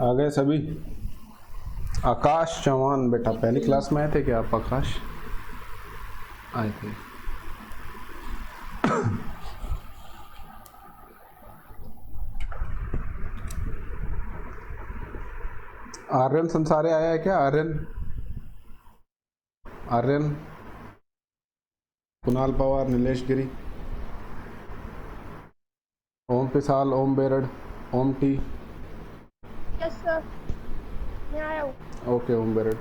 आ गए सभी। आकाश चौहान बेटा पहली क्लास में आए थे क्या आप? आकाश आए थे। आर्यन संसारे आया है क्या? आर्यन आर्यन कुणाल पवार, नीलेश गिरी, ओम पिसाल, ओम बेरड़, ओम टी। यस सर, मैं आया हूँ। ओके ओम बेरड़,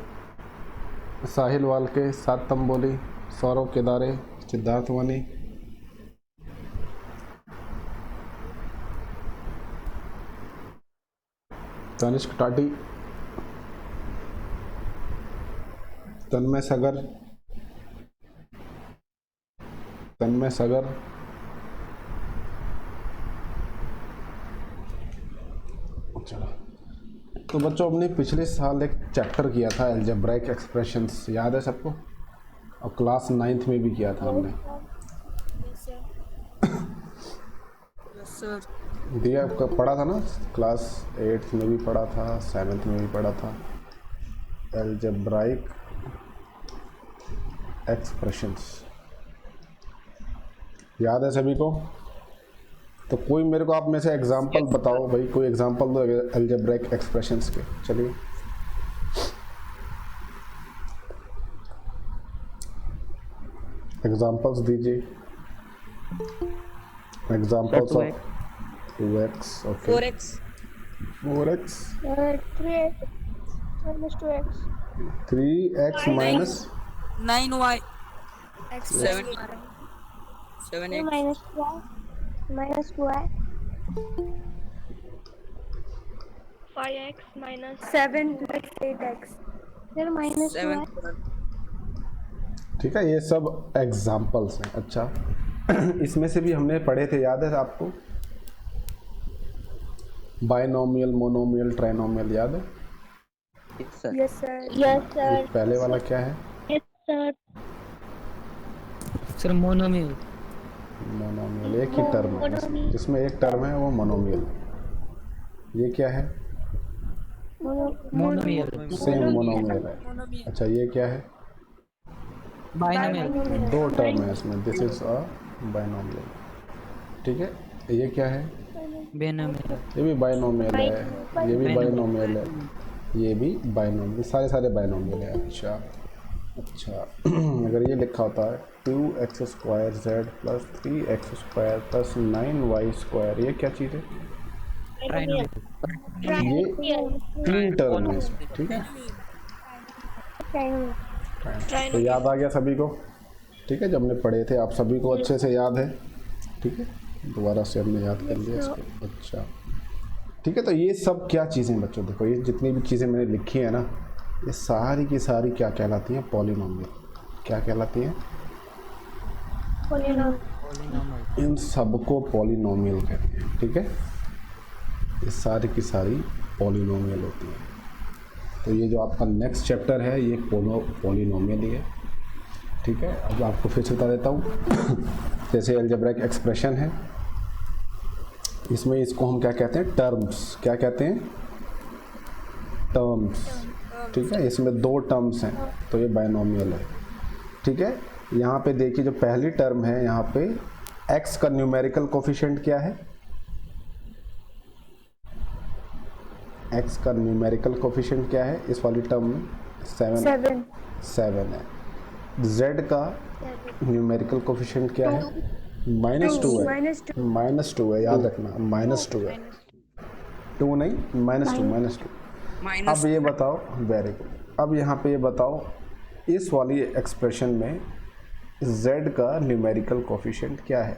साहिल वालके, सात तंबोली, सौरव केदारे, सिद्धार्थ वानी, तनिष्क टाटी, तन्मय सगर, तन्मय सगर, चलो। तो बच्चों अपने पिछले साल एक चैप्टर किया था अलजेब्राइक एक्सप्रेशंस, याद है सबको? और क्लास 9th में भी किया था हमने। Yes sir. दिया आपका पढ़ा था ना, क्लास 8th में भी पढ़ा था, 7th में भी पढ़ा था अलजेब्राइक एक्सप्रेशंस, याद है सभी को? तो कोई मेरे को आप में से एग्जांपल बताओ भाई, कोई एग्जांपल दो अलजेब्राइक एक्सप्रेशंस के। चलिए एग्जांपल्स दीजिए। Examples of 2x, okay 4x 4x 3x minus 2x 3x minus 9y x 7x minus y minus 2y 5x minus 7 plus 8x फिर minus 2y। 7 ठीक है, ये सब एग्जांपल्स हैं। अच्छा इसमें से भी हमने पढ़े थे, याद है आपको? बाइनोमियल, मोनोमियल, ट्राइनोमियल, याद है? यस सर पहले वाला क्या है? Yes sir sir monomial. Monomial एक ही टर्म है, जिसमें एक टर्म है वो मोनोमियल। ये क्या है? मोनोमियल सेम मोनोमियल है। अच्छा ये क्या है? बाइनोमियल। दो टर्म है इसमें, दिस इज अ बाइनोमियल। ठीक है, ये क्या है? बिनोमियल। ये भी बाइनोमियल है, ये भी बाइनोमियल है, ये भी बाइनोमियल, सारे बाइनोमियल है। अच्छा अगर ये लिखा होता है 2x² z plus 3x² plus 9y², ये क्या चीज़ है? ये 3 टर्म है इसमें। ठीक है, तो याद आ गया सभी को? ठीक है, जब हमने पढ़े थे आप सभी को अच्छे से याद है? ठीक है, दोबारा से हमने याद कर लिया इसको। अच्छा ठीक है, तो ये सब क्या चीज़ें बच्चों, देखो ये जितनी भी चीज़ें मैंने लिखी है ना, ये सारी की सारी क्या कहलाती हैं? पॉलिनोमियल। क्या कहलाती हैं? इन सबको पॉलिनोमियल कहते हैं। ठीक है, ये सारी की सारी पॉलिनोमियल होती हैं। तो ये जो आपका नेक्स्ट चैप्टर है ये पॉलिनोमियल ही है। ठीक है, अब आपको फिर से बता देता हूँ जैसे अलजेब्राइक एक्सप्रेशन है, इसमें इसको हम क्या कहते हैं? टर्म्स। क्या कहते हैं? टर्म्स। ठीक है, इसमें 2 टर्म्स हैं तो ये बाइनोमियल है। ठीक है, यहाँ पे देखिए जो पहली टर्म है, यहाँ पे x का न्यूमेरिकल कोफिशिएंट क्या है? x का न्यूमेरिकल कोफिशिएंट क्या है इस वाली टर्म में? 7 है। z का न्यूमेरिकल कोफिशिएंट क्या है? -2 है। -2 है, याद रखना, -2 है, 2 नहीं, -2। अब ये बताओ, वेरी गुड, अब यहाँ पे ये बताओ इस वाली एक्सप्रेशन में z का न्यूमेरिकल कोफिशिएंट क्या है?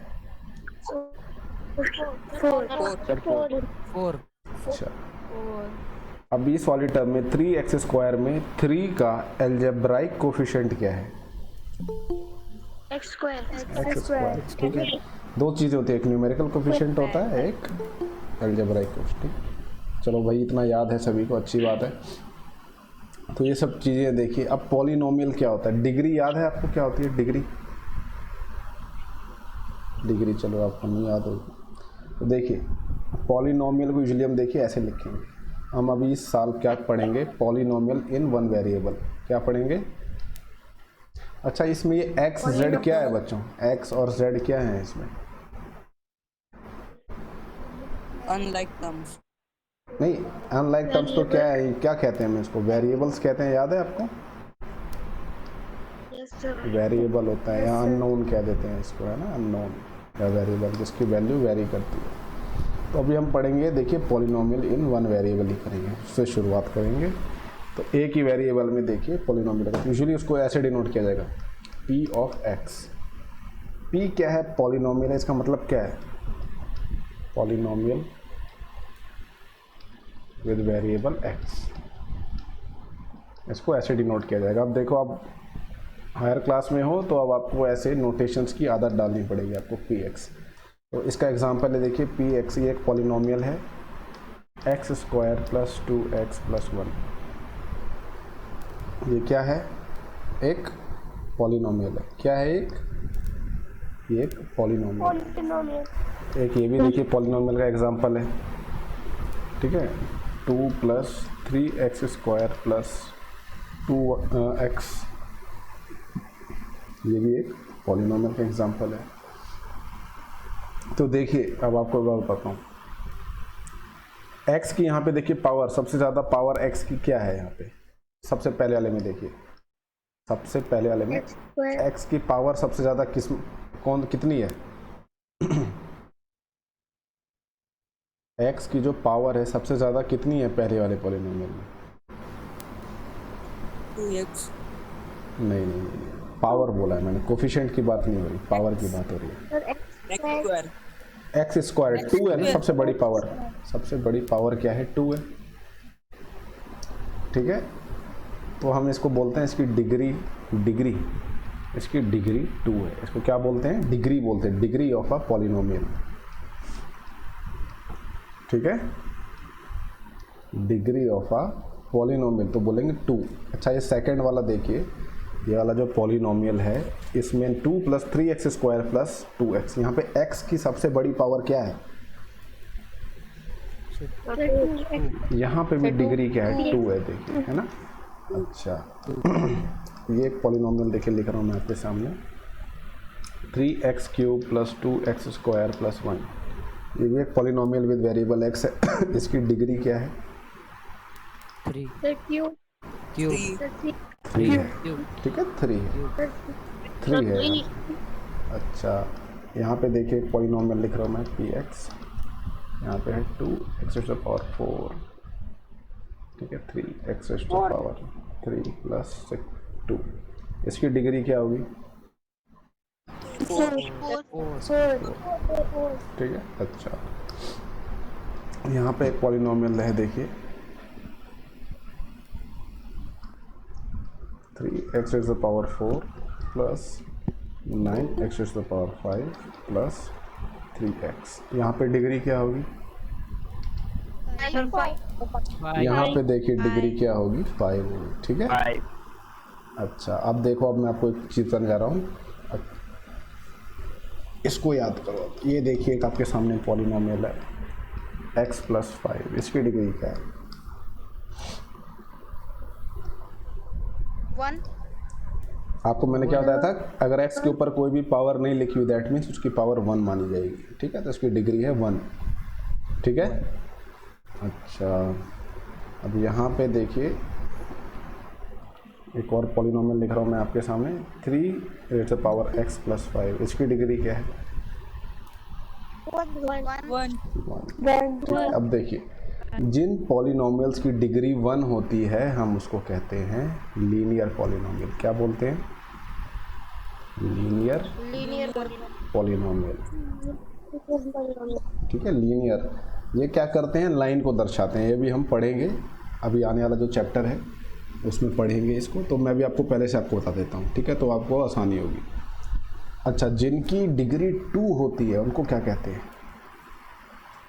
4। अच्छा अब इस वाली टर्म में 3x² में 3 का अलजेब्राइक कोफिशिएंट क्या है? x²। ठीक है, 2 चीज़ें होती है, एक न्यूमेरिकल कोफिशिएंट होता है, एक अलजेब्राइक कोफिशिएंट। चलो भाई इतना याद है सभी को, अच्छी बात है। तो ये सब चीज़ें देखिए। अब पॉलिनोमियल क्या होता है? डिग्री याद है आपको क्या होती है? डिग्री चलो आपको नहीं याद होगी। तो देखिए पॉलिनोमियल को यूजुअली हम देखिए ऐसे लिखेंगे, हम अभी इस साल क्या पढ़ेंगे, पॉलिनोमियल इन वन वेरिएबल। क्या पढ़ेंगे? अच्छा, इसमें ये एक्स जेड क्या है बच्चों? एक्स और जेड क्या है इसमें? Unlike terms. नहीं, अनलाइक टर्म्स तो क्या है, क्या कहते हैं हम इसको? वेरिएबल्स कहते हैं, याद है आपको? वेरिएबल होता है, या अननोन कह देते हैं इसको, है ना, अननोन या वेरिएबल, जिसकी वैल्यू वेरी करती है। तो अभी हम पढ़ेंगे, देखिए पॉलिनोमियल इन वन वेरिएबल ही करेंगे, उससे शुरुआत करेंगे। तो एक ही वेरिएबल में देखिए पॉलिनोमियल, यूजुअली उसको ऐसे डिनोट किया जाएगा, p ऑफ x। p क्या है? पॉलिनोमियल है, इसका मतलब क्या है? पॉलिनोमियल विद वेरिएबल x, इसको ऐसे डिनोट किया जाएगा। अब देखो, आप हायर क्लास में हो तो अब आपको ऐसे नोटेशंस की आदत डालनी पड़ेगी आपको, px। तो इसका एग्जांपल है, देखिए px, ये एक पॉलिनोमियल है, x square plus 2x plus 1। ये क्या है? एक पॉलिनोमियल है। क्या है? ये एक पॉलिनोमियल। एक ये भी देखिए पॉलिनोमियल का एग्जांपल है, ठीक है, 2 plus 3x square plus 2x, ये भी एक पॉलिनोमियल का एग्जांपल है। तो देखिए, अब आपको मैं बताता हूँ, x की यहाँ पे देखिए पावर, सबसे ज़्यादा पावर x की क्या है यहाँ पे? सबसे पहले वाले में देखिए, सबसे पहले वाले में x की पावर सबसे ज़्यादा कितनी है? x की जो पावर है सबसे ज़्यादा कितनी है पहले वाले पॉलिनोमियल में? 2x। नहीं, पावर बोला है मैंने, कोफिशिएंट की बात नहीं हो रही, पावर की बात हो रही है। एक्स स्क्वायर 2 है ना सबसे बड़ी पावर। सबसे बड़ी पावर क्या है? 2 है, ठीक है। तो हम इसको बोलते हैं, इसकी डिग्री, इसकी डिग्री 2 है। इसको क्या बोलते हैं? डिग्री बोलते हैं, डिग्री ऑफ अ पॉलिनोमियल, ठीक है, डिग्री ऑफ अ पॉलिनोमियल, तो बोलेंगे 2। अच्छा, ये सेकंड वाला देखिए, ये वाला जो पॉलिनोमियल है, इसमें 2 plus 3x square plus 2x, यहाँ पे x की सबसे बड़ी पावर क्या है? यहाँ पे भी डिग्री क्या है? 2 है, देखिए, है ना। अच्छा, ये एक पॉलिनोमियल देखिए लिख रहा हूँ मैं आपके सामने, 3x cube plus 2x square plus 1, ये भी एक पॉलिनोमियल विद वेरिएबल x है। इसकी डिग्री क्या है? 3 क्यूब है, ठीक है, 3 है। अच्छा, यहाँ पे देखिए पॉलिनोमियल लिख रहा हूँ मैं, px, यहाँ पे है 2x टू द पावर 4, ठीक है, 3x to the power 3 plus 2, इसकी डिग्री क्या होगी? 4। ठीक है। अच्छा, यहाँ पे एक पॉलिनोमियल है, देखिए 3x to the power 4 plus 9x to the power 5 plus 3x, यहाँ पे डिग्री क्या होगी? यहाँ पे देखिए डिग्री क्या होगी? 5 होगी, ठीक है। अच्छा, अब देखो, अब मैं आपको एक चीज़ समझा रहा हूँ, इसको याद करो। ये देखिए एक आपके सामने पॉलिनोमियल है, x प्लस 5, इसकी डिग्री क्या है? 1। आपको मैंने क्या बताया था, अगर x के ऊपर कोई भी पावर नहीं लिखी हुई, दैट मीन्स उसकी पावर 1 मानी जाएगी, ठीक है। तो इसकी डिग्री है 1, ठीक है। अच्छा, अब यहाँ पे देखिए एक और पॉलिनोमियल लिख रहा हूँ मैं आपके सामने, 3 पावर x प्लस 5, इसकी डिग्री क्या है? 1। अब देखिए, जिन पॉलिनोमियल्स की डिग्री 1 होती है हम उसको कहते हैं लीनियर पॉलिनोमियल। क्या बोलते हैं? लीनियर पॉलिनोमियल, ठीक है, लीनियर। ये क्या करते हैं? लाइन को दर्शाते हैं, ये भी हम पढ़ेंगे, अभी आने वाला जो चैप्टर है उसमें पढ़ेंगे इसको, तो मैं भी आपको पहले से आपको बता देता हूँ, ठीक है, तो आपको आसानी होगी। अच्छा, जिनकी डिग्री 2 होती है उनको क्या कहते हैं?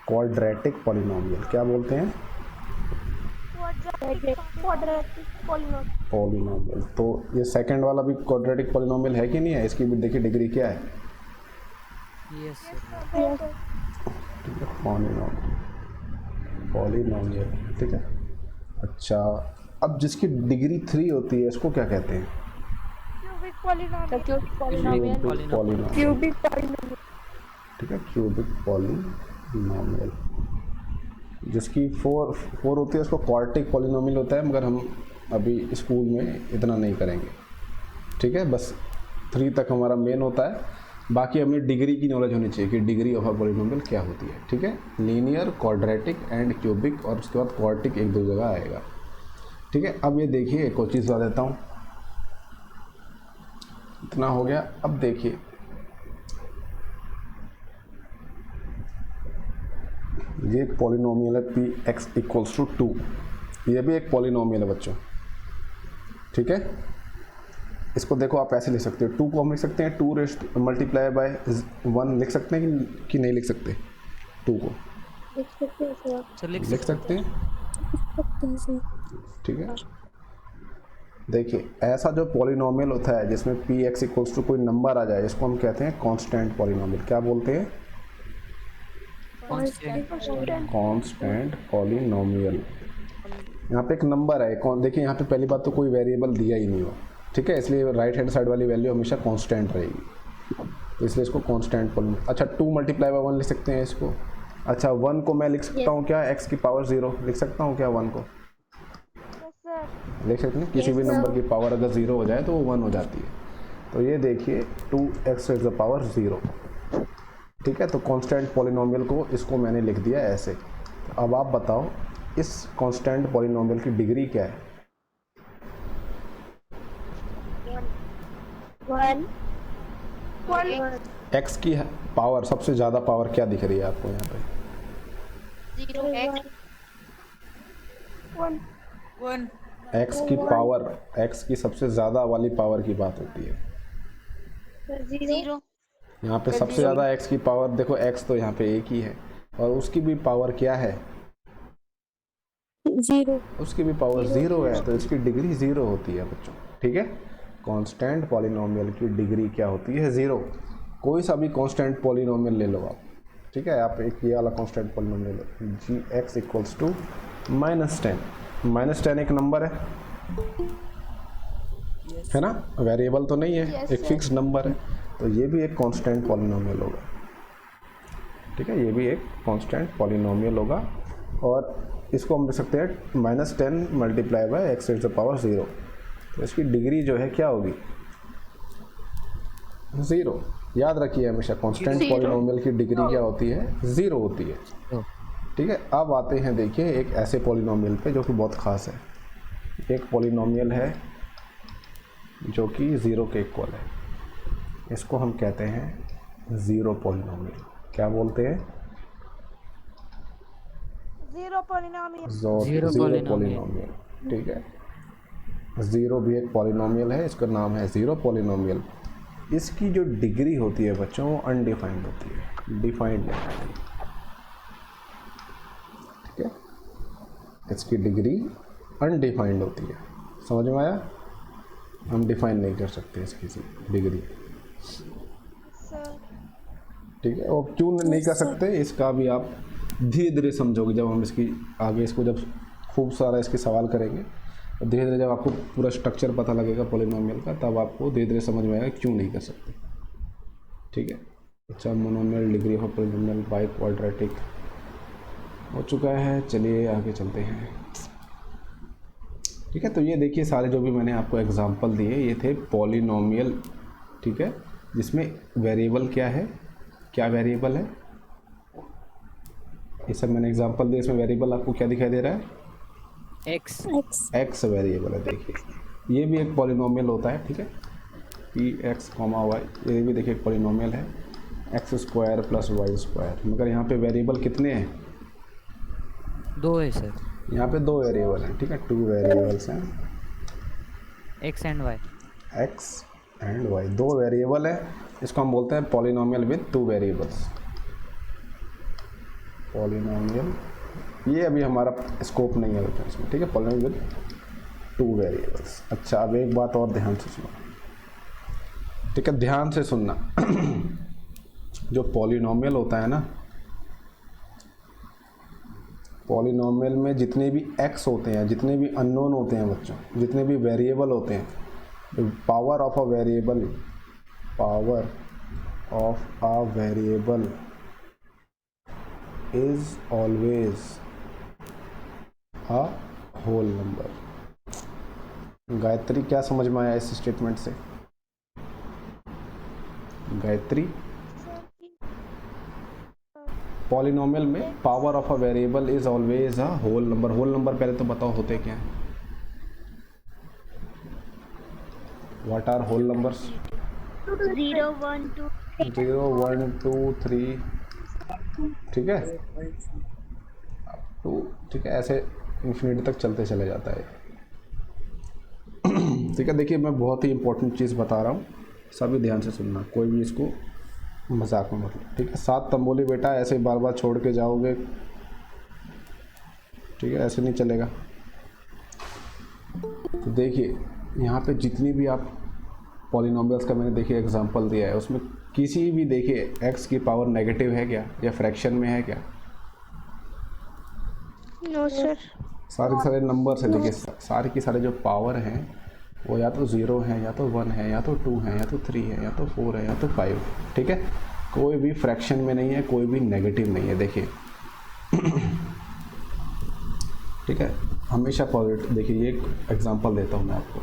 Quadratic polynomial. क्या बोलते हैं? पॉलिनोमियल। तो ये सेकंड वाला भी क्वाड्रेटिक पॉलिनोमियल है कि नहीं है? इसकी भी देखिए डिग्री क्या है? यस ठीक है, पॉलिनोमियल, ठीक है। अच्छा, अब जिसकी डिग्री 3 होती है इसको क्या कहते हैं? Cubic polynomial. Cubic polynomial. Cubic polynomial. ठीक है, क्यूबिक पॉलिनोमियल। जिसकी 4 होती है उसको क्वार्टिक पॉलिनोमियल होता है, मगर हम अभी स्कूल में इतना नहीं करेंगे। ठीक है, बस 3 तक हमारा मेन होता है, बाकी हमें डिग्री की नॉलेज होनी चाहिए कि डिग्री ऑफ अ पॉलिनोमियल क्या होती है। ठीक है, लीनियर, क्वाड्रेटिक एंड क्यूबिक, और उसके बाद क्वार्टिक 1-2 जगह आएगा। ठीक है, अब ये देखिए एक और चीज़ बता देता हूँ। इतना हो गया। अब देखिए ये एक पॉलिनोमियल है पी एक्स इक्वल्स टू 2, ये भी एक पॉलिनोमियल है बच्चों। ठीक है, इसको देखो आप ऐसे लिख सकते हो, 2 को हम लिख सकते हैं 2 रेस्ट मल्टीप्लाई बाय 1 लिख सकते हैं कि नहीं लिख सकते? 2 को लिख सकते हैं। ठीक है, देखिए ऐसा जो पॉलिनोमियल होता है जिसमें पी एक्स इक्वल्स टू कोई नंबर आ जाए, इसको हम कहते हैं कांस्टेंट पॉलिनोमियल। क्या बोलते हैं? Constant polynomial. यहाँ पे एक नंबर है, कौन देखिए यहाँ पे पहली बात तो कोई वेरिएबल दिया ही नहीं हो। ठीक है, इसलिए राइट हैंड साइड वाली वैल्यू हमेशा कांस्टेंट रहेगी, तो इसलिए इसको कांस्टेंट पॉलिनोमियल। अच्छा, 2 मल्टीप्लाई बाय 1 लिख सकते हैं इसको। अच्छा, 1 को मैं लिख सकता हूँ क्या x की पावर 0 लिख सकता हूँ क्या? 1 को लिख सकते हैं, किसी भी नंबर की पावर अगर 0 हो जाए तो वो 1 हो जाती है। तो ये देखिए 2x टू द पावर 0। ठीक है, तो कांस्टेंट पॉलिनोमियल को इसको मैंने लिख दिया ऐसे। तो अब आप बताओ इस कांस्टेंट पॉलिनोमियल की डिग्री क्या है? 1। x की पावर, सबसे ज़्यादा पावर क्या दिख रही है आपको यहाँ पे? 1। x की पावर, x की सबसे ज़्यादा वाली पावर की बात होती है। 0। यहाँ पे सबसे ज़्यादा x की पावर देखो, x तो यहाँ पे एक ही है, और उसकी भी पावर क्या है? 0। उसकी भी पावर 0 है, तो इसकी डिग्री 0 होती है बच्चों। ठीक है, कांस्टेंट पॉलिनोमियल की डिग्री क्या होती है? 0। कोई सा भी कांस्टेंट पॉलिनोमियल ले लो आप। ठीक है, आप एक ये वाला कांस्टेंट पॉलिनोमियल ले लो, जी एक्स इक्वल्स टू -10। -10 एक नंबर है ना, वेरिएबल तो नहीं है, एक फिक्स नंबर है, तो ये भी एक कांस्टेंट पॉलिनोमियल होगा। ठीक है, ये भी एक कांस्टेंट पॉलिनोमियल होगा, और इसको हम लिख सकते हैं -10 multiply by x to the power 0। तो इसकी डिग्री जो है क्या होगी? 0। याद रखिए हमेशा कांस्टेंट पॉलिनोमियल की डिग्री क्या होती है? 0 होती है। ठीक है, अब आते हैं देखिए एक ऐसे पॉलिनोमियल पे जो कि बहुत ख़ास है। एक पॉलिनोमियल है जो कि 0 के इक्वल है, इसको हम कहते हैं 0 पॉलिनोमियल। क्या बोलते हैं? 0 पॉलिनोमियल। 0 पॉलिनोमियल। ठीक है, 0 भी एक पॉलिनोमियल है, इसका नाम है 0 पॉलिनोमियल। इसकी जो डिग्री होती है बच्चों वो अनडिफाइंड होती है, डिफाइंड नहीं होती। ठीक है, इसकी डिग्री अनडिफाइंड होती है। समझ में आया? हम डिफाइन नहीं कर सकते इसकी डिग्री। ठीक है, और क्यों नहीं कर सकते इसका भी आप धीरे धीरे समझोगे जब हम इसकी आगे इसको जब खूब सारा इसके सवाल करेंगे, धीरे धीरे जब आपको पूरा स्ट्रक्चर पता लगेगा पॉलिनोमियल का, तब आपको धीरे धीरे समझ में आएगा क्यों नहीं कर सकते। ठीक है, अच्छा, monomial degree of polynomial by quadratic हो चुका है। चलिए आगे चलते हैं। ठीक है, तो ये देखिए सारे जो भी मैंने आपको एग्जांपल दिए ये थे पॉलिनोमियल। ठीक है, जिसमें वेरिएबल क्या है, क्या वेरिएबल है, ये सब मैंने एग्जांपल दिए। इसमें वेरिएबल आपको क्या दिखाई दे रहा है? एक्स वेरिएबल है। देखिए ये भी एक पॉलिनोमियल होता है। ठीक है, पी एक्स कॉमा वाई, ये भी देखिए एक पॉलिनोमियल है, x square plus y square. मगर यहाँ पे वेरिएबल कितने हैं? 2 है सर। यहाँ पे 2 वेरिएबल हैं। ठीक है, 2 वेरिएबल्स हैं, x and y. X and y 2 variable है। इसको हम बोलते हैं पॉलिनोमियल विद 2 वेरिएबल्स। पॉलिनोमियल, ये अभी हमारा स्कोप नहीं है बच्चों इसमें। ठीक है, पॉलिनोमियल विद 2 वेरिएबल्स। अच्छा, अब एक बात और ध्यान से सुनो। ठीक है, ध्यान से सुनना। जो पॉलिनोमियल होता है ना, पॉलिनोमियल में जितने भी एक्स होते हैं, जितने भी अननोन होते हैं बच्चों, जितने भी वेरिएबल होते हैं, power of a variable, power of a variable is always a whole number. Gayatri, क्या समझ में आया इस स्टेटमेंट से? गायत्री, पॉलिनोमियल में power of a variable is always a whole number. Whole number पहले तो बताओ होते क्या हैं? What are whole numbers? 0 1 2 0 1 2 3, ठीक है, तो ठीक है, ऐसे इन्फिनिटी तक चलते चले जाता है। ठीक है, देखिए मैं बहुत ही इंपॉर्टेंट चीज़ बता रहा हूँ, सभी ध्यान से सुनना, कोई भी इसको मजाक में मत लो। ठीक है, 7 तंबोली बेटा, ऐसे बार बार छोड़ के जाओगे, ठीक है, ऐसे नहीं चलेगा। तो देखिए यहाँ पे जितनी भी आप पॉलिनोमियल्स का मैंने देखिए एग्जांपल दिया है, उसमें किसी भी देखिए एक्स की पावर नेगेटिव है क्या, या फ्रैक्शन में है क्या? No sir. सारे के सारे नंबर से देखिए, सारे के सारे जो पावर हैं वो या तो 0 है, या तो 1 है, या तो 2 है, या तो 3 है, या तो 4 है, या तो 5 है। ठीक है, कोई भी फ्रैक्शन में नहीं है, कोई भी नेगेटिव नहीं है। देखिए ठीक है, हमेशा पॉजिटिव। देखिए ये एक एग्जांपल देता हूँ मैं आपको।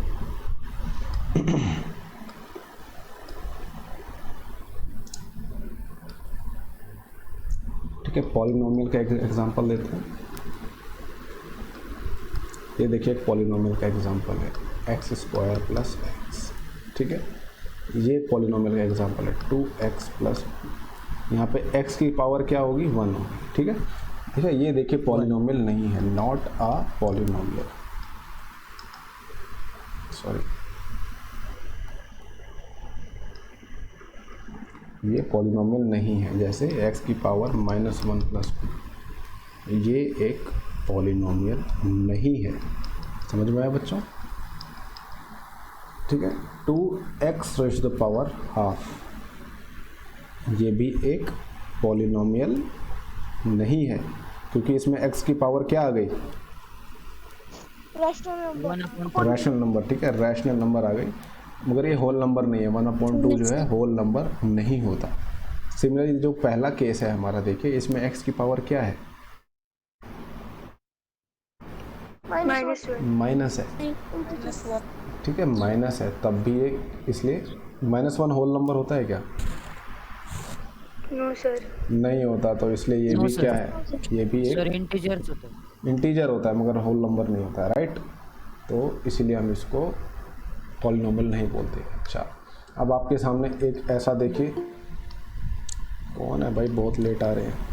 ठीक है, पॉलिनोमियल का एक एग्जांपल देते हैं। ये देखिए एक पॉलिनोमियल का एग्जांपल है, एक्स स्क्वायर प्लस एक्स। ठीक है, ये पॉलिनोमियल का एग्जांपल है 2x प्लस, यहाँ पे x की पावर क्या होगी, 1 होगी। ठीक है, ठीक है, ये देखिए पॉलिनोमियल नहीं है, नॉट अ पॉलिनोमियल, सॉरी, ये पॉलिनोमियल नहीं है। जैसे x की पावर -1 प्लस 2, ये एक पॉलिनोमियल नहीं है। समझ में आया बच्चों? ठीक है, 2x raise to the power half, ये भी एक पॉलिनोमियल नहीं है, क्योंकि इसमें x की पावर क्या आ गई, रैशनल नंबर। ठीक है, रैशनल नंबर आ गई, मगर ये होल नंबर नहीं है। 1/2 जो है होल नंबर नहीं होता। सिमिलरली जो पहला केस है हमारा, देखिए इसमें x की पावर क्या है, माइनस है। ठीक है, माइनस है, तब भी ये, इसलिए -1 होल नंबर होता है क्या? नो सर, नहीं होता, तो इसलिए ये भी क्या है, ये भी एक इंटीजर होता है, मगर होल नंबर नहीं होता है, राइट? तो इसीलिए हम इसको पॉलिनोमियल नहीं बोलते। अच्छा, अब आपके सामने एक ऐसा देखिए, कौन है भाई, बहुत लेट आ रहे हैं।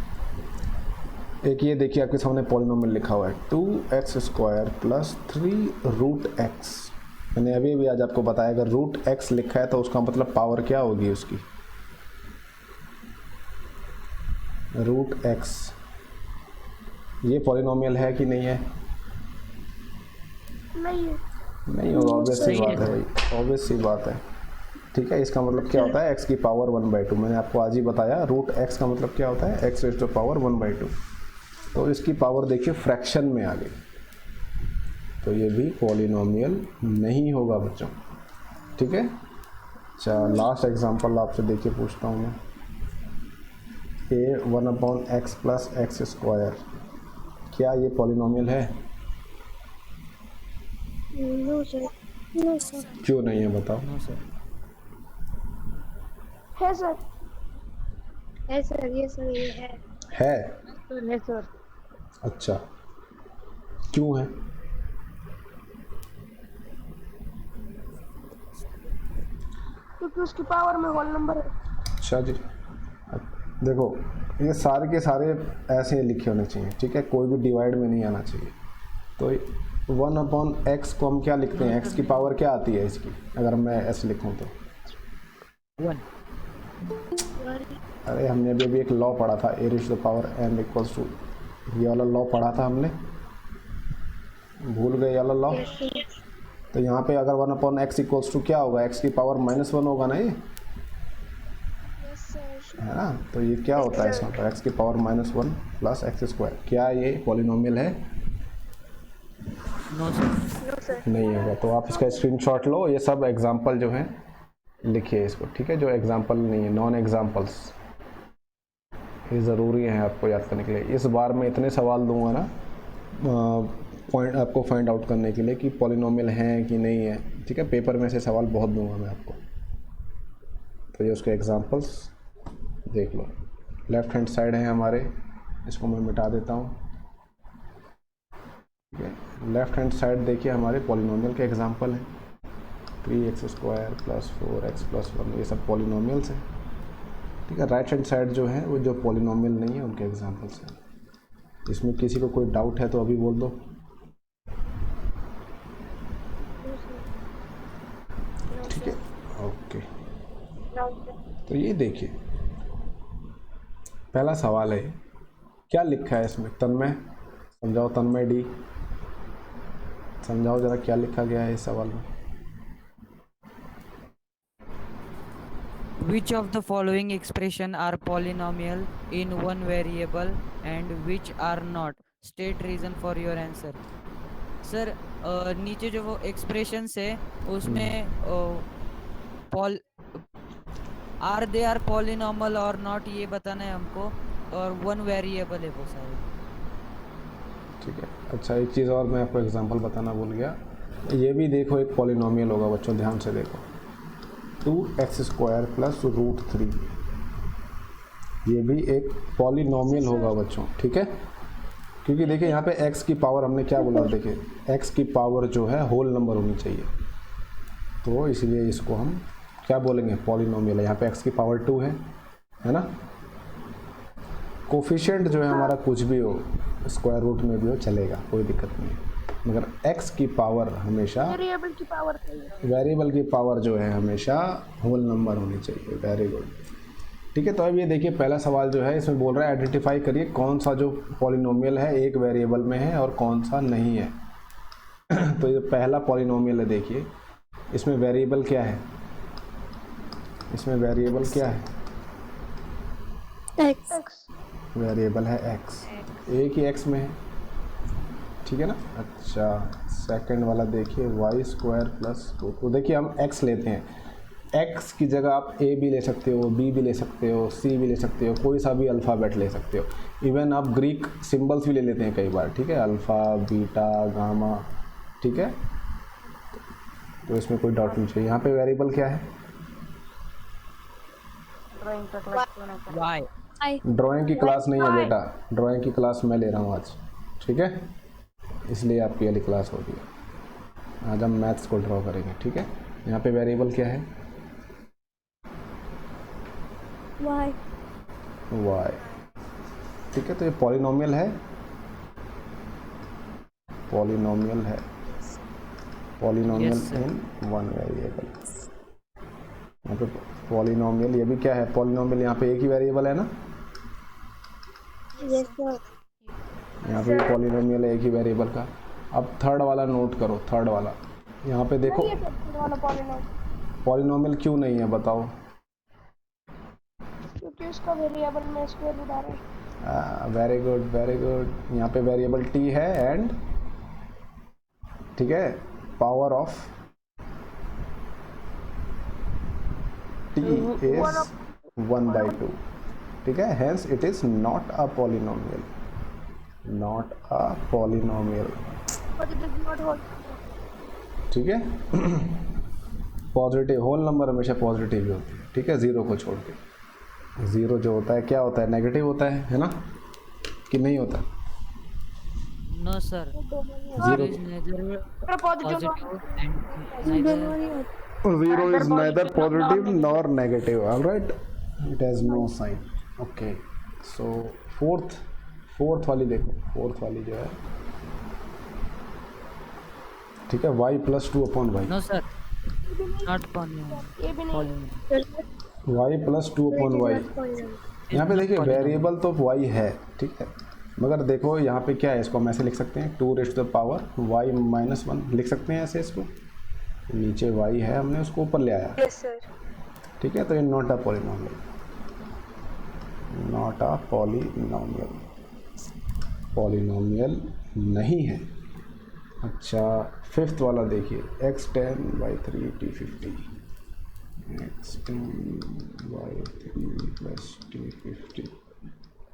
एक ये देखिए आपके सामने पॉलिनोमियल लिखा हुआ है 2x स्क्वायर प्लस 3√x। मैंने अभी भी आज आपको बताया, अगर √x लिखा है तो उसका मतलब पावर क्या होगी उसकी, √x। ये पॉलिनोमियल है कि नहीं है? नहीं होगा, ऑब्वियस सी बात है भाई, ऑब्वियस सी बात है। ठीक है, इसका मतलब क्या होता है, x की पावर 1/2। मैंने आपको आज ही बताया √x का मतलब क्या होता है, x रेज़ टू पावर 1/2। तो इसकी पावर देखिए फ्रैक्शन में आ गई, तो ये भी पॉलिनोमियल नहीं होगा बच्चों। ठीक है, अच्छा लास्ट एग्जांपल आपसे देखिए पूछता हूँ मैं, a 1/x plus x square, क्या ये पॉलिनोमियल है? नो सर, नो सर, क्यों नहीं है बताओ? है सर, है सर, ये सर, ये है है? अच्छा, क्यों है? क्योंकि उसकी पावर में होल नंबर है। अच्छा जी, देखो ये सारे के सारे ऐसे ही लिखे होने चाहिए। ठीक है, कोई भी डिवाइड में नहीं आना चाहिए। तो 1/x को हम क्या लिखते हैं, x की पावर क्या आती है इसकी, अगर मैं ऐसे लिखूं तो 1। अरे हमने अभी एक लॉ पढ़ा था, a raise to the power n equals to, ये वाला लॉ पढ़ा था हमने, भूल गए ये वाला लॉ? तो यहाँ पे अगर 1/x इक्वल्स टू क्या होगा, x की पावर -1 होगा ना ये। है ना। तो ये क्या होता है इसमें, एक्स की पावर -1 प्लस एक्स स्क्वायर, क्या ये पॉलिनोमियल है? No sir. No sir. नहीं होगा। तो आप इसका स्क्रीनशॉट लो, ये सब एग्जांपल जो हैं लिखिए इसको, ठीक है। जो एग्जांपल नहीं है, नॉन एग्जांपल्स, ये ज़रूरी है आपको याद करने के लिए। इस बार मैं इतने सवाल दूंगा ना पॉइंट आपको फाइंड आउट करने के लिए कि पॉलिनोमियल हैं कि नहीं है, ठीक है। पेपर में से सवाल बहुत दूंगा मैं आपको। तो ये उसके एग्जांपल्स देख लो। लेफ्ट हैंड साइड है हमारे, इसको मैं मिटा देता हूँ, ठीक है। लेफ्ट हैंड साइड देखिए हमारे पॉलिनोमियल के एग्जांपल हैं। 3x² + 4x + 1, ये सब पॉलिनोमियल्स हैं, ठीक है। राइट हैंड साइड जो है वो जो पॉलिनोमियल नहीं है उनके एग्जांपल्स हैं। इसमें किसी को कोई डाउट है तो अभी बोल दो, ठीक है। ओके, तो ये देखिए पहला सवाल है, क्या लिखा है इसमें? तन्मय समझाओ, तन्मय डी समझाओ जरा क्या लिखा गया है इस सवाल में। Which of the following expression are polynomial in one variable and which are not? State reason for your answer. Sir नीचे जो वो expressions है उसमें are they are polynomial or not ये बताना है हमको, और one variable है वो सारे, ठीक है। अच्छा, एक चीज़ और मैं आपको एग्जांपल बताना भूल गया। ये भी देखो एक पॉलिनोमियल होगा बच्चों, ध्यान से देखो। 2x² + √3, ये भी एक पॉलिनोमियल होगा बच्चों, ठीक है। क्योंकि देखिए यहाँ पे x की पावर हमने क्या बोला, देखिए x की पावर जो है होल नंबर होनी चाहिए, तो इसलिए इसको हम क्या बोलेंगे, पॉलिनोमियल है। यहाँ पे x की पावर 2 है ना। कोफिशिएंट जो है हमारा कुछ भी हो, स्क्वायर रूट में भी हो चलेगा, कोई दिक्कत नहीं है, मगर x की पावर हमेशा, वेरिएबल की पावर जो है हमेशा होल नंबर होनी चाहिए। वेरी गुड, ठीक है। तो अब ये देखिए पहला सवाल जो है इसमें बोल रहा है आइडेंटिफाई करिए कौन सा जो पॉलिनोमियल है एक वेरिएबल में है और कौन सा नहीं है। तो ये पहला पॉलिनोमियल है, देखिए इसमें वेरिएबल क्या है, इसमें वेरिएबल क्या है, x। वेरिएबल है x, एक ही x में है, ठीक है ना। अच्छा, सेकंड वाला देखिए y² + 2, तो देखिए हम x लेते हैं, x की जगह आप a भी ले सकते हो, b भी ले सकते हो, c भी ले सकते हो, कोई सा भी अल्फ़ाबेट ले सकते हो। इवन आप ग्रीक सिंबल्स भी ले लेते हैं कई बार, ठीक है, अल्फ़ा, बीटा, गामा, ठीक है। तो इसमें कोई डाउट नहीं चाहिए। यहाँ पे वेरिएबल क्या है, y। ड्राइंग की क्लास नहीं है बेटा, ड्राइंग की क्लास मैं ले रहा हूँ आज, ठीक है, इसलिए आपकी वाली क्लास होगी। आज हम मैथ्स को ड्रॉ करेंगे, ठीक है। यहाँ पे वेरिएबल क्या है, y। ठीक है। तो ये पॉलिनोमियल है, पॉलिनोमियल है, polynomial Yes, sir. In one variable. यहाँ पे पॉलिनोमियल, ये भी क्या है, पॉलिनोमियल यहाँ पे एक ही वेरिएबल है ना, यस सर। यहाँ पे पॉलिनोमियल है एक ही वेरिएबल का। अब थर्ड वाला नोट करो, थर्ड वाला यहाँ पे देखो, पॉलिनोमियल क्यों नहीं है बताओ, क्योंकि उसका वेरिएबल में स्क्वायर रूट आ रहा है। Very good, very good. यहाँ पे वेरिएबल t है एंड, ठीक है, पावर ऑफ t इज 1/2, ठीक है। Hence it is not a polynomial, not a polynomial, but it is not whole. ठीक है। पॉजिटिव होल नंबर हमेशा पॉजिटिव ही होती है, ठीक है, ज़ीरो को छोड़ के। ज़ीरो जो होता है क्या होता है, नेगेटिव होता है ना, कि नहीं होता? No sir. Zero. Is neither positive and neither. Zero is neither positive nor negative. All right, it has no sign. Okay, so fourth वाली देखो, fourth वाली जो है, ठीक है, y + 2/y, No sir. Not polynomial. ये भी नहीं। y + 2/y। यहाँ पे देखिए वेरिएबल तो y है, ठीक है, मगर देखो यहाँ पे क्या है, इसको हम ऐसे लिख सकते हैं 2⁻y - 1 लिख सकते हैं ऐसे इसको, नीचे y है हमने उसको ऊपर ले आया, यस सर। ठीक है। तो ये not a polynomial, not a polynomial, polynomial नहीं है। अच्छा, फिफ्थ वाला देखिए, x10/3 t50, x10/3 + t50।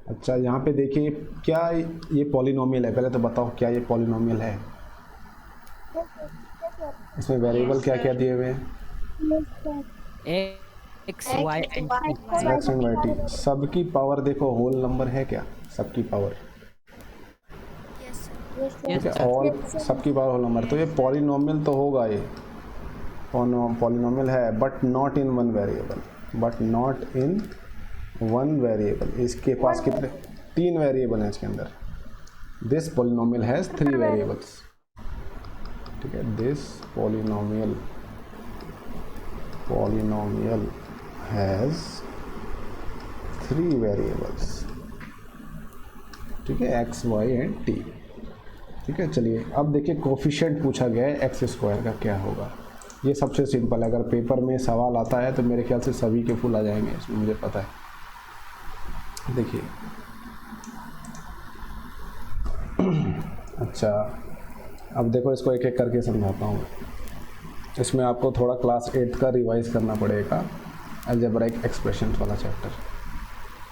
अच्छा, यहाँ पे देखिए क्या ये पॉलिनोमियल है? पहले तो बताओ क्या ये पॉलिनोमियल है? इसमें वेरिएबल क्या क्या दिए हुए हैं? X y and x and y T. सबकी पावर देखो, होल नंबर है क्या? सबकी पावर, ठीक है, ऑल सबकी पावर होल नंबर। तो ये पॉलिनोमियल तो होगा, ये पॉलिनोमियल है, but not in one variable, but not in one variable. इसके पास कितने? 3 वेरिएबल हैं इसके अंदर। दिस पॉलिनोमियल हैज़ 3 वेरिएबल्स, ठीक है। दिस पॉलिनोमियल हैज़ 3 वेरिएबल्स, ठीक है, एक्स वाई एंड टी, ठीक है। चलिए अब देखिए, कोफिशिएंट पूछा गया है एक्स स्क्वायर का क्या होगा। ये सबसे सिंपल है, अगर पेपर में सवाल आता है तो मेरे ख्याल से सभी के फुल आ जाएंगे इसमें, मुझे पता है। देखिए अच्छा, अब देखो इसको एक एक करके समझाता हूँ। इसमें आपको थोड़ा क्लास 8 का रिवाइज करना पड़ेगा, अलजेब्राइक एक्सप्रेशंस वाला चैप्टर,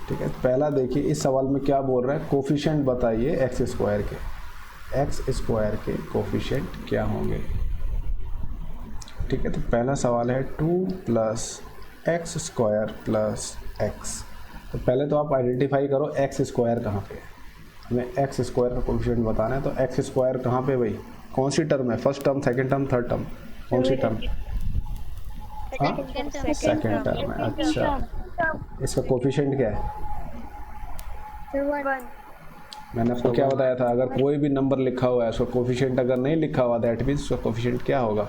ठीक है। पहला देखिए, इस सवाल में क्या बोल रहा है? कोफिशिएंट बताइए एक्स स्क्वायर के, एक्स स्क्वायर के कोफिशिएंट क्या होंगे, ठीक है। तो पहला सवाल है 2 + x² + x। तो पहले तो आप आइडेंटिफाई करो एक्स स्क्वायर कहाँ पे है। हमें एक्स स्क्वायर का कोफिशिएंट बताना है, तो एक्स स्क्वायर कहाँ पे भाई? कौन सी टर्म है? First term, second term, third term? कौन सी टर्म? हाँ, सेकंड टर्म है। अच्छा, इसका कोफिशिएंट क्या है? 1। मैंने आपको क्या बताया था? अगर कोई भी नंबर लिखा हुआ है, उसका कोफिशिएंट अगर नहीं लिखा हुआ, दैट मीन्स उसका कोफिशिएंट क्या होगा?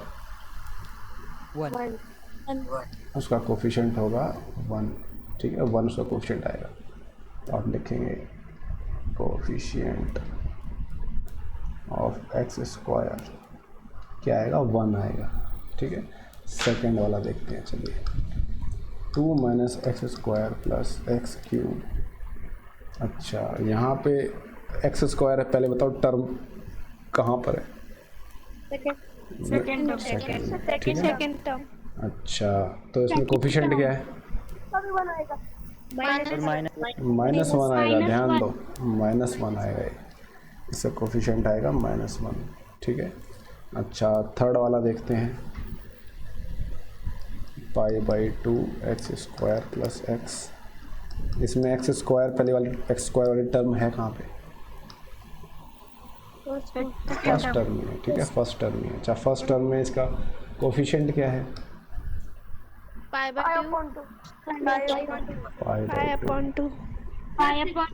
1। उसका कोफिशिएंट होगा 1, ठीक है। 1 उसका कोफिशिएंट आएगा। तो आप लिखेंगे कोफिशिएंट ऑफ एक्स स्क्वायर क्या आएगा? 1 आएगा, ठीक है। सेकेंड वाला देखते हैं, चलिए। 2 - x² + x³। अच्छा, यहाँ पे एक्स स्क्वायर है, पहले बताओ टर्म कहाँ पर है? Second term. अच्छा, तो इसमें कोफिशिएंट क्या है? -1 आएगा, ध्यान दो, -1 आएगा, इसका कोफिशिएंट आएगा -1, ठीक है। अच्छा, थर्ड वाला देखते हैं, π/2 x² + x। इसमें x² पहले वाली x² वाली टर्म है कहाँ पे? फर्स्ट टर्म में, ठीक है, फर्स्ट टर्म में। अच्छा, फर्स्ट टर्म में इसका कोफिशिएंट क्या है? π/2।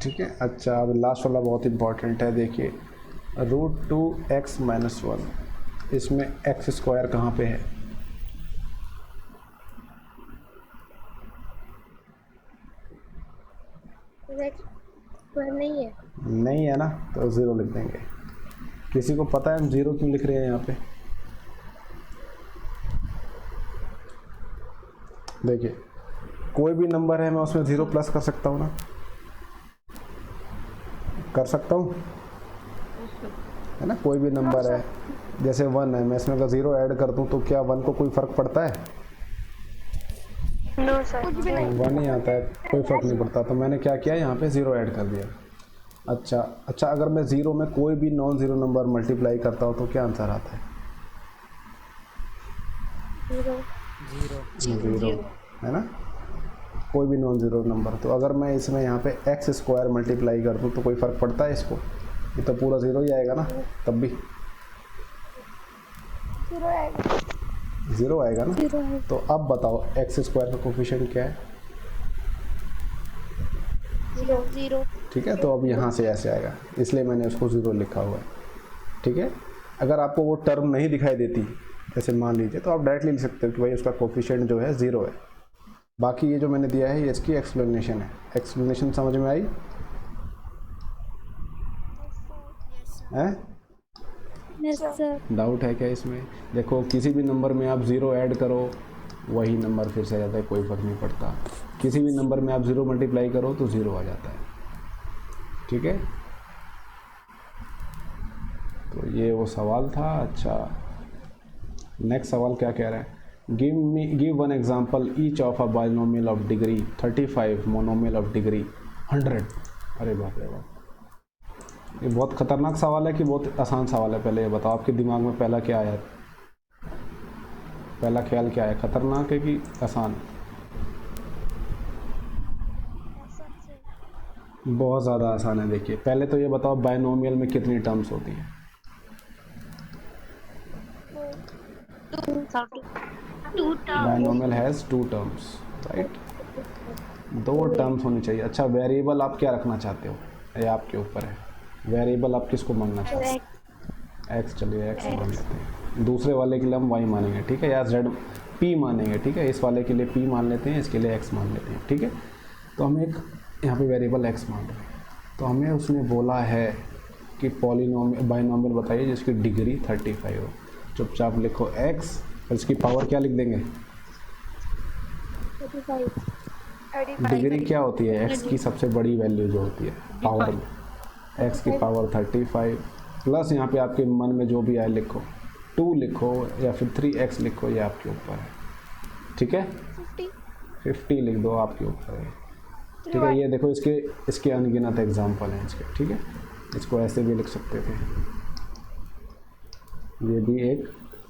ठीक है। अच्छा, अब लास्ट वाला बहुत इंपॉर्टेंट है, देखिए, √2x - 1। इसमें x² कहाँ पे है? नहीं है ना, तो 0 लिख देंगे। किसी को पता है हम 0 क्यों लिख रहे हैं यहाँ पे? देखिए, कोई भी नंबर है, मैं उसमें 0 प्लस कर सकता हूँ ना? कर सकता हूँ, है ना। कोई भी नंबर है, जैसे 1 है, मैं इसमें अगर 0 ऐड कर दूँ तो क्या 1 को कोई फ़र्क पड़ता है? नो सर, कुछ भी नहीं। 1 ही आता है, कोई फ़र्क नहीं पड़ता। तो मैंने क्या किया, यहाँ पे 0 ऐड कर दिया। अच्छा, अगर मैं 0 में कोई भी नॉन ज़ीरो नंबर मल्टीप्लाई करता हूँ तो क्या आंसर आता है? 0, है ना, कोई भी नॉन ज़ीरो नंबर। तो अगर मैं इसमें यहाँ पे x² मल्टीप्लाई कर दूँ तो कोई फ़र्क पड़ता है इसको? ये तो पूरा 0 ही आएगा ना, तब भी 0 आएगा ना। तो अब बताओ x² का कोफिशिएंट क्या है? 0। ठीक है, तो अब यहाँ से ऐसे आएगा, इसलिए मैंने उसको 0 लिखा हुआ है, ठीक है। अगर आपको वो टर्म नहीं दिखाई देती, जैसे मान लीजिए, तो आप डायरेक्टली लिख सकते हो कि भाई उसका कोफिशिएंट जो है 0 है। बाकी ये जो मैंने दिया है, ये इसकी एक्सप्लेनेशन है। एक्सप्लेनेशन समझ में आई? हैं? डाउट है क्या इसमें? देखो, किसी भी नंबर में आप 0 ऐड करो, वही नंबर फिर से आ जाता है, कोई फ़र्क नहीं पड़ता। किसी भी नंबर में आप 0 मल्टीप्लाई करो तो 0 आ जाता है, ठीक है। तो ये वो सवाल था। अच्छा, नेक्स्ट सवाल क्या कह रहा है, give one example each of a binomial of degree 35, monomial of degree 100। अरे बाप रे बाप, ये बहुत खतरनाक सवाल है कि बहुत आसान सवाल है? पहले ये बताओ, आपके दिमाग में पहला क्या आया, पहला ख्याल क्या है, खतरनाक है कि आसान? बहुत ज़्यादा आसान है। देखिए पहले तो ये बताओ बायनोमियल में कितनी टर्म्स होती हैं? Binomial has 2 terms, right. 2 terms होनी चाहिए। अच्छा, वेरिएबल आप क्या रखना चाहते हो, ये आपके ऊपर है। वेरिएबल आप किसको मानना चाहते हैं? एक्स, चलिए एक्स मान लेते हैं। दूसरे वाले के लिए हम वाई मानेंगे, ठीक है, या जेड पी मानेंगे, ठीक है। इस वाले के लिए पी मान लेते हैं, इसके लिए एक्स मान लेते हैं, ठीक है। तो हम एक यहाँ पे वेरिएबल एक्स मान रहे हैं, तो हमें उसने बोला है कि पॉलिनोमियल बायनोमियल बताइए जिसकी डिग्री 35 हो। चुपचाप लिखो एक्स और इसकी पावर क्या लिख देंगे? 35। डिग्री क्या होती है? एक्स की सबसे बड़ी वैल्यू जो होती है पावर में, एक्स की पावर 35 प्लस यहाँ पे आपके मन में जो भी आए लिखो, 2 लिखो या फिर 3x लिखो, ये आपके ऊपर है, ठीक है। 50 लिख दो, आपके ऊपर है, ठीक है। ये देखो इसके अनगिनत एग्जाम्पल हैं इसके, ठीक है। इसको ऐसे भी लिख सकते थे।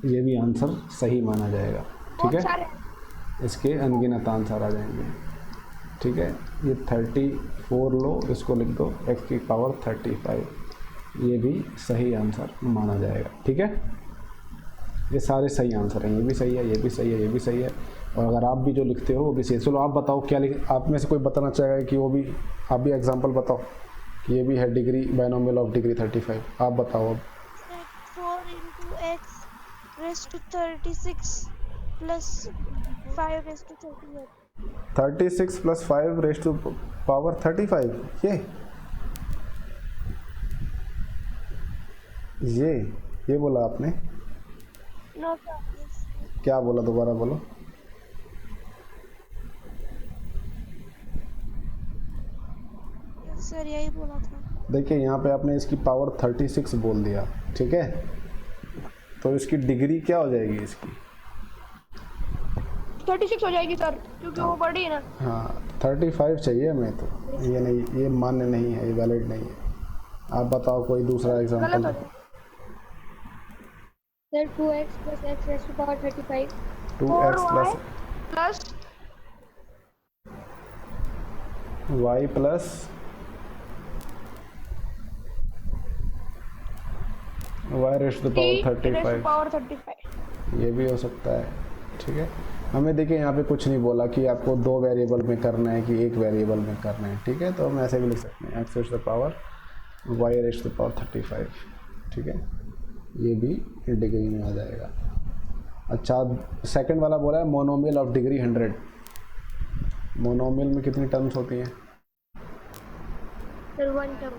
ये भी आंसर सही माना जाएगा, ठीक है। इसके अनगिनत आंसर आ जाएंगे, ठीक है। ये 34 लो, इसको लिख दो x की पावर 35, ये भी सही आंसर माना जाएगा, ठीक है। ये सारे सही आंसर हैं, ये भी सही है, ये भी सही है, ये भी सही है। और अगर आप भी जो लिखते हो वो भी सही है। चलो आप बताओ क्या आप में से कोई बताना चाहेगा कि वो भी, आप भी एग्जांपल बताओ कि ये भी है डिग्री, बायनोमियल ऑफ डिग्री 35। आप बताओ अब। 4 into x raised to 36 plus 5 raised to 38. 36 plus 5 raise to power 35, ये बोला आपने? No problems. क्या बोला, दोबारा बोलो। सर यही बोला था। देखिए यहाँ पे आपने इसकी पावर 36 बोल दिया, ठीक है। तो इसकी डिग्री क्या हो जाएगी? इसकी 36 हो जाएगी सर, क्योंकि वो बड़ी है ना। हाँ 35 चाहिए हमें, तो ये नहीं, ये मान्य नहीं है, ये वैलिड नहीं है। आप बताओ कोई दूसरा example. Sir 2x plus x raised to power 35. 2x plus y plus y raise to power 35, ये भी हो सकता है, ठीक है। हमें देखिए यहाँ पे कुछ नहीं बोला कि आपको 2 वेरिएबल में करना है कि 1 वेरिएबल में करना है, ठीक है। तो हम ऐसे भी लिख सकते हैं x raise to power y raise to power 35, ठीक है। ये भी डिग्री में आ जाएगा। अच्छा, सेकंड वाला बोला है मोनोमियल ऑफ डिग्री 100। मोनोमियल में कितनी टर्म्स होती हैं? Sir 1 term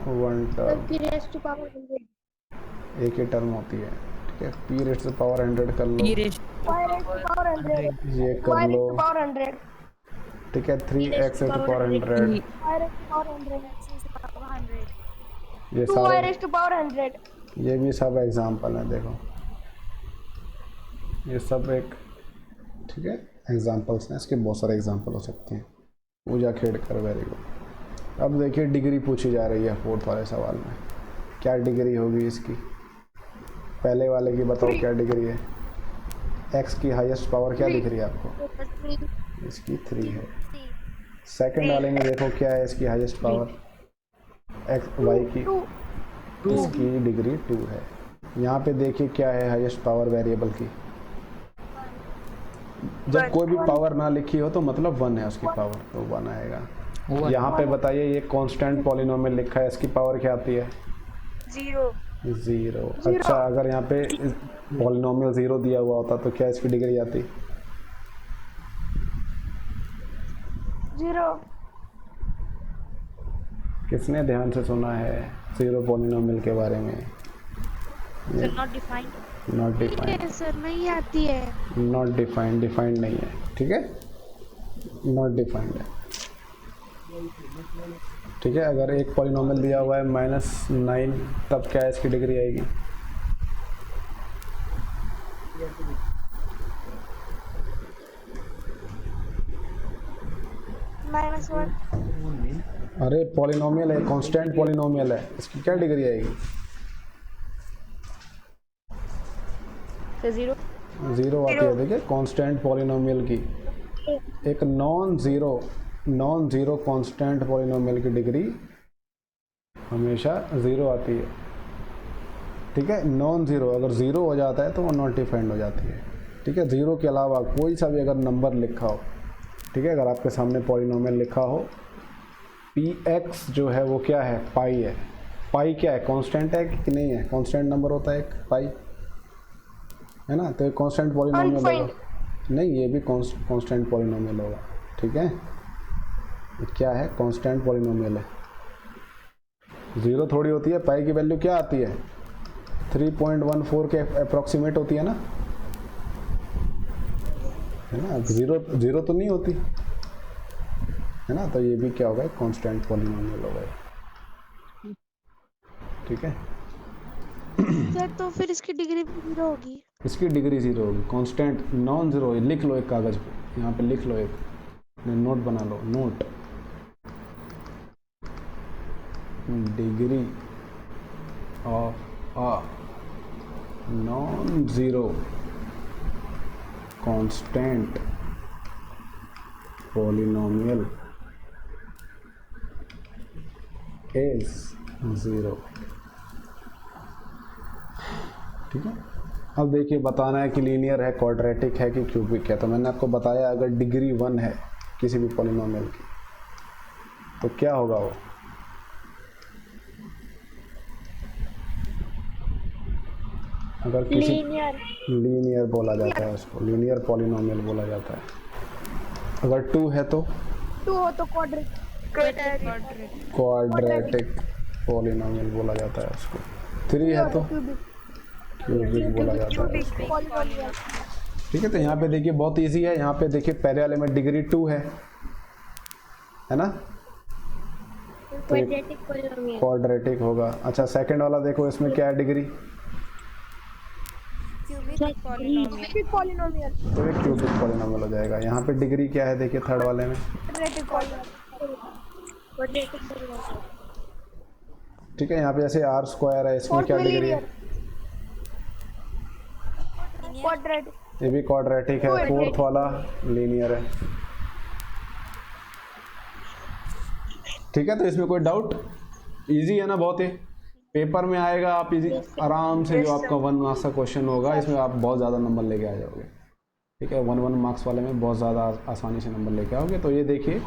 p raised to power 100. एक ही टर्म होती है, ठीक है। p रेज़ टू पावर 100 कर लो, y raised to power 100. ये कर लो, power 100. ठीक है। 3x raise to power 100, y raised to power 100. ये 2y सारे, raised to power 100. ये भी सब एग्जाम्पल हैं। देखो ये सब एक, ठीक है, एग्जाम्पल्स हैं। इसके बहुत सारे एग्जाम्पल हो सकते हैं। पूजा खेड़कर, वेरी गुड। अब देखिए डिग्री पूछी जा रही है 4th वाले सवाल में। क्या डिग्री होगी इसकी? पहले वाले की बताओ क्या डिग्री है? x की हाईएस्ट पावर क्या दिख रही है आपको? इसकी 3 है। सेकंड वाले में देखो क्या है इसकी हाईएस्ट पावर? y की, इसकी डिग्री 2 है। यहाँ पे देखिए क्या है हाईएस्ट पावर वेरिएबल की? जब कोई भी पावर ना लिखी हो तो मतलब 1 है उसकी पावर, तो 1 आएगा। यहाँ पे बताइए ये कांस्टेंट पॉलिनोमियल लिखा है, इसकी पावर क्या आती है? 0। अच्छा, अगर यहाँ पे पॉलिनोमियल 0 दिया हुआ होता तो क्या इसकी डिग्री आती? 0। किसने ध्यान से सुना है 0 पॉलिनोमियल के बारे में? नॉट डिफाइंड सर, नहीं आती है। नॉट डिफाइंड नहीं है, ठीक है। नॉट डिफाइंड है। ठीक है, अगर एक पॉलिनोमियल दिया हुआ है -9, तब क्या इसकी डिग्री आएगी? -1। अरे पॉलिनोमियल है, कांस्टेंट पॉलिनोमियल है, इसकी क्या डिग्री आएगी? तो 0 आती है। देखिए कांस्टेंट पॉलिनोमियल की, एक नॉन ज़ीरो कांस्टेंट पॉलिनोमियल की डिग्री हमेशा 0 आती है। ठीक है, नॉन ज़ीरो अगर 0 हो जाता है तो वो नॉट डिफाइंड हो जाती है। ठीक है, 0 के अलावा कोई सा भी अगर नंबर लिखा हो, ठीक है, अगर आपके सामने पॉलिनोमियल लिखा हो, px जो है वो क्या है? पाई है। पाई क्या है? कांस्टेंट है कि नहीं है? कांस्टेंट नंबर होता है एक पाई, है ना? तो एक कांस्टेंट पॉलिनोमियल होगा। नहीं, ये भी कांस्टेंट पॉलिनोमियल होगा। ठीक है, ये क्या है? कांस्टेंट पॉलिनोमियल है। 0 थोड़ी होती है। पाई की वैल्यू क्या आती है? 3.14 के अप्रॉक्सीमेट होती है ना, है ना? जीरो तो नहीं होती, है ना? तो ये भी क्या होगा? कांस्टेंट पॉलिनोमियल होगा। ठीक है सर, तो फिर इसकी डिग्री 0 होगी। इसकी डिग्री 0 होगी। कांस्टेंट नॉन ज़ीरो लिख लो एक कागज़ पे, यहाँ पे लिख लो, एक नोट बना लो। Note, degree of a non zero constant polynomial is 0। ठीक है, अब देखिए बताना है कि लीनियर है, क्वाड्रेटिक है कि क्यूबिक है। तो मैंने आपको बताया अगर डिग्री 1 है किसी भी पॉलिनोमियल की तो क्या होगा वो? अगर किसी लीनियर बोला जाता है उसको, लीनियर पॉलिनोमियल बोला जाता है। अगर 2 है तो 2 हो तो क्वाड्रेटिक पॉलिनोमियल बोला जाता है उसको। 3 है तो क्यूबिक बोला जाता है उसको। ठीक है, तो यहाँ पे देखिए बहुत इजी है। यहाँ पे देखिए पहले वाले में डिग्री 2 है ना? तो क्वाड्रेटिक होगा। अच्छा, सेकंड वाला देखो, इसमें क्या है डिग्री? Cubic polynomial. तो ये क्यूबिक पॉलिनोमियल हो जाएगा। यहाँ पे डिग्री क्या है? देखिए थर्ड वाले में। ठीक है, यहाँ पे जैसे r² है, इसमें क्या डिग्री है? ये भी क्वाड्रेटिक है। फोर्थ वाला लीनियर है। ठीक है, तो इसमें कोई डाउट? इजी है ना? बहुत ही पेपर में आएगा, आप इजी आराम से, जो आपका 1 मार्क्स का क्वेश्चन होगा इसमें आप बहुत ज़्यादा नंबर लेके आ जाओगे। ठीक है, 1 मार्क्स वाले में बहुत ज़्यादा आसानी से नंबर लेके आओगे। तो ये देखिए,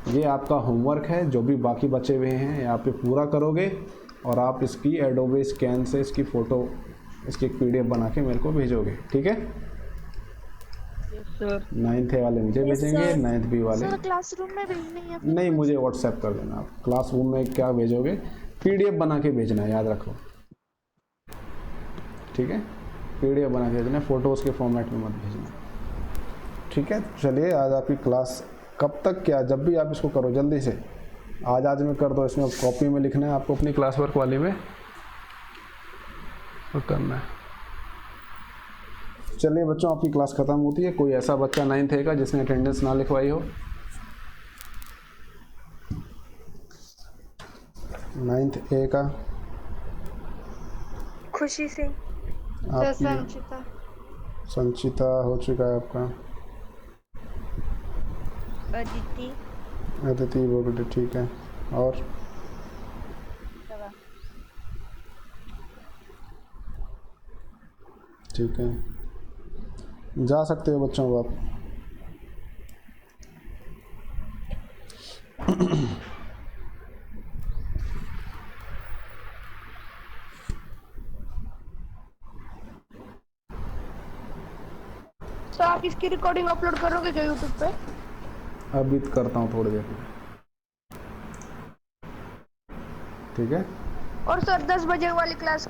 ये आपका होमवर्क है, जो भी बाकी बचे हुए हैं यहाँ पे पूरा करोगे और आप इसकी एडोबे स्कैन से इसकी फ़ोटो, इसकी एक PDF बना के मेरे को भेजोगे। ठीक है, 9th ए वाले मुझे भेजेंगे, 9th B वाले सर क्लासरूम में भेजनी है? नहीं, मुझे व्हाट्सएप कर देना। आप क्लासरूम में क्या भेजोगे? PDF बना के भेजना है, याद रखो। ठीक है, PDF बना के भेजना, फ़ोटोज़ के फॉर्मेट में मत भेजना। ठीक है, चलिए आज आपकी क्लास कब तक, क्या जब भी आप इसको करो जल्दी से, आज में कर दो। इसमें कॉपी में लिखना है आपको, अपनी क्लास वर्क वाली में और करना है। चलिए बच्चों, आपकी क्लास ख़त्म होती है। कोई ऐसा बच्चा 9th A का जिसने अटेंडेंस ना लिखवाई हो? 9th A का खुशी से। संचिता हो चुका है आपका। अदिति बोगटे, ठीक है। और ठीक है, जा सकते हो बच्चों आप। तो आप इसकी रिकॉर्डिंग अपलोड करोगे क्या यूट्यूब पे? अभी करता हूँ थोड़ी देर में। ठीक है, और सर 10 बजे वाली क्लास